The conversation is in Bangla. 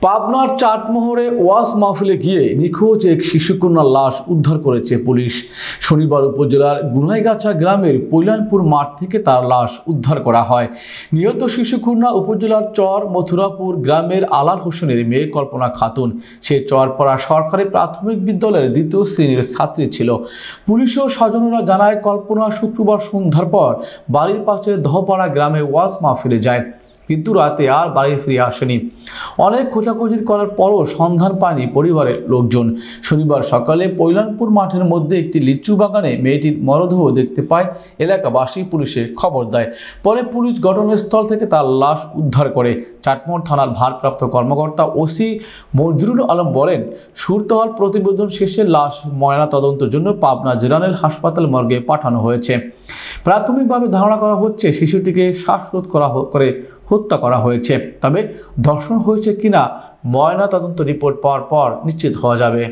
পাবনার চাটমোহরে ওয়াজ মাহফিলে গিয়ে নিখোঁজ এক শিশুকন্যার লাশ উদ্ধার করেছে পুলিশ। শনিবার উপজেলার গুনাইগাছা গ্রামের পৈলানপুর মাঠ থেকে তার লাশ উদ্ধার করা হয়। নিহত শিশুকন্যা উপজেলার চর মথুরাপুর গ্রামের আলাল হোসেনের মেয়ে কল্পনা খাতুন। সে চরপাড়া সরকারি প্রাথমিক বিদ্যালয়ের 2য় শ্রেণীর ছাত্রী ছিল। পুলিশ ও স্বজনেরা জানায়, কল্পনা শুক্রবার সন্ধ্যার পর বাড়ির পাশে দহপাড়া গ্রামে ওয়াজ মাহফিলে যায়, কিন্তু রাতে আর বাড়ি ফিরে আসেনি। অনেক খোঁজাখুঁজি করার পরও সন্ধান পায়নি পরিবারের লোকজন। শনিবার সকালে পৈলানপুর মাঠের মধ্যে একটি লিচু বাগানে মেয়েটির মরদেহ দেখতে পায় এলাকাবাসী। পুলিশে খবর দেয়। পরে পুলিশ ঘটনাস্থল থেকে তার লাশ উদ্ধার করে। চাটমোহর থানার ভারপ্রাপ্ত কর্মকর্তা ওসি মজরুল আলম বলেন, সুরতহাল প্রতিবেদন শেষে লাশ ময়নাতদন্তের জন্য পাবনা জেনারেল হাসপাতাল মর্গে পাঠানো হয়েছে। প্রাথমিকভাবে ধারণা করা হচ্ছে শিশুটিকে শ্বাসরোধ করে হত্যা করা হয়েছে। তবে ধর্ষণ হয়েছে কিনা ময়নাতদন্ত রিপোর্ট পাওয়ার পর নিশ্চিত হওয়া যাবে।